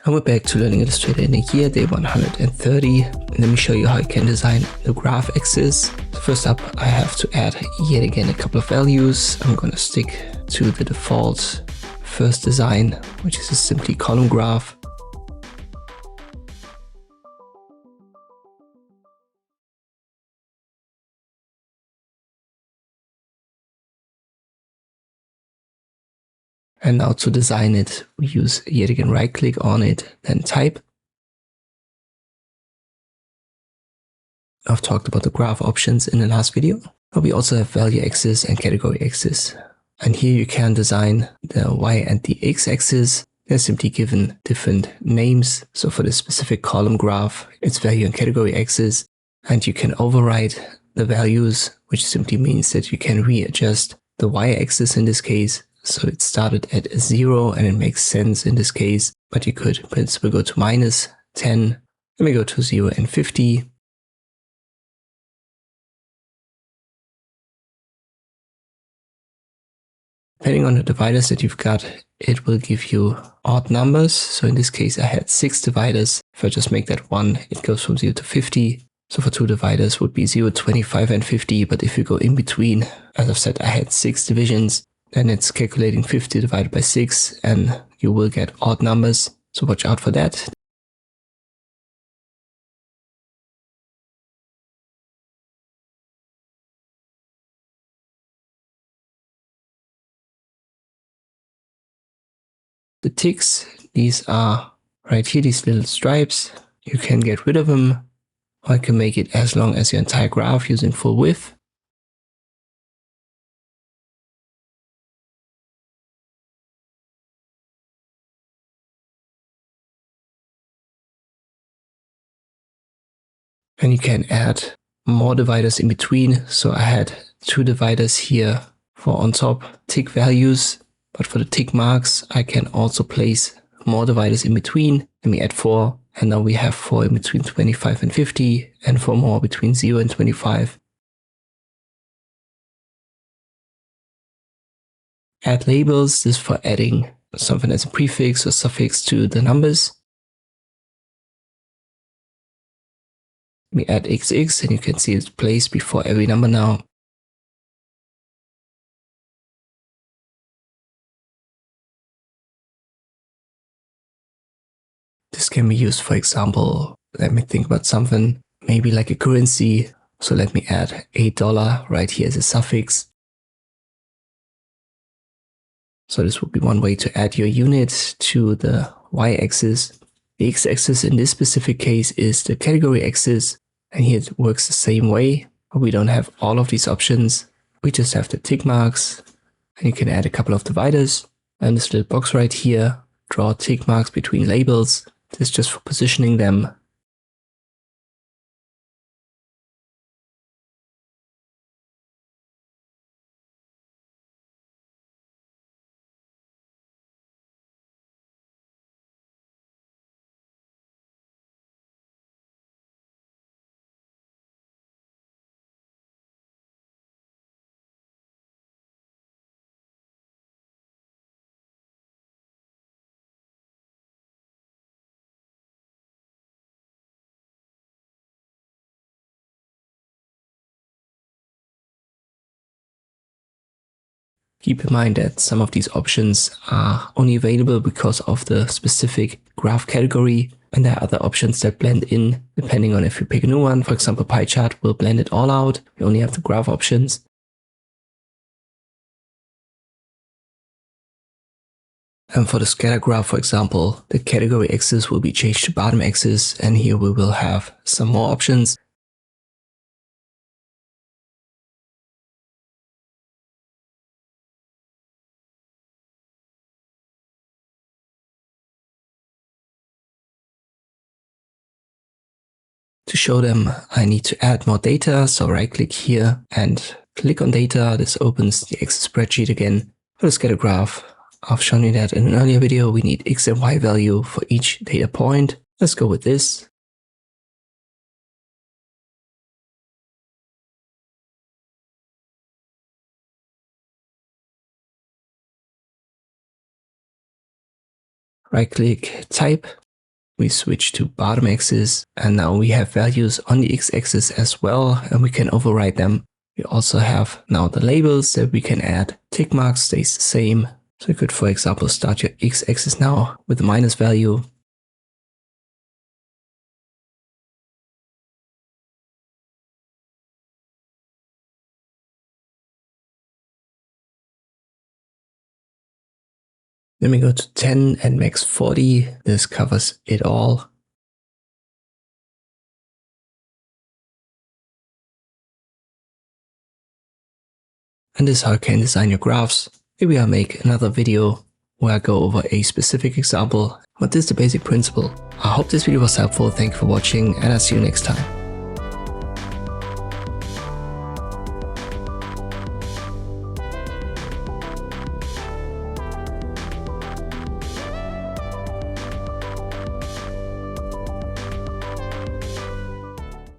And we're back to learning Illustrator in a year, day 130. Let me show you how you can design the graph axis. So first up, I have to add yet again a couple of values. I'm going to stick to the default first design, which is a simply column graph. And now to design it, we use yet again right click on it, then type. I've talked about the graph options in the last video. But we also have value axis and category axis. And here you can design the Y and the X axis. They're simply given different names. So for the specific column graph, it's value and category axis. And you can override the values, which simply means that you can readjust the Y axis in this case. So it started at 0 and it makes sense in this case, but you could in principle go to -10, let me go to 0 and 50. Depending on the dividers that you've got, it will give you odd numbers. So in this case, I had 6 dividers. If I just make that 1, it goes from 0 to 50. So for 2 dividers would be 0, 25 and 50. But if you go in between, as I've said, I had 6 divisions. Then it's calculating 50 divided by 6 and you will get odd numbers. So watch out for that. The ticks, these are right here, these little stripes. You can get rid of them, or I can make it as long as your entire graph using full width. And you can add more dividers in between. So I had 2 dividers here for on top tick values, but for the tick marks, I can also place more dividers in between. Let me add 4. And now we have 4 in between 25 and 50 and 4 more between 0 and 25. Add labels, this is for adding something as a prefix or suffix to the numbers. We add XX and you can see it's placed before every number now. This can be used, for example, let me think about something, maybe like a currency. So let me add $8 right here as a suffix. So this would be one way to add your unit to the Y-axis. The X-axis in this specific case is the category axis, and here it works the same way, but we don't have all of these options. We just have the tick marks, and you can add a couple of dividers. And this little box right here, draw tick marks between labels. This is just for positioning them. Keep in mind that some of these options are only available because of the specific graph category, and there are other options that blend in depending on if you pick a new one. For example, pie chart will blend it all out. We only have the graph options. And for the scatter graph, for example, the category axis will be changed to bottom axis, and here we will have some more options. To show them, I need to add more data, so right click here and click on data. This opens the Excel spreadsheet again. For the scatter graph, I've shown you that in an earlier video. We need X and Y value for each data point. Let's go with this. Right click, type. We switch to bottom axis, and now we have values on the x-axis as well, and we can override them. We also have now the labels that we can add. Tick mark stays the same. So you could, for example, start your x-axis now with the minus value. Then we go to 10 and max 40. This covers it all. And this is how you can design your graphs. Maybe I'll make another video where I go over a specific example, but this is the basic principle. I hope this video was helpful. Thank you for watching, and I'll see you next time.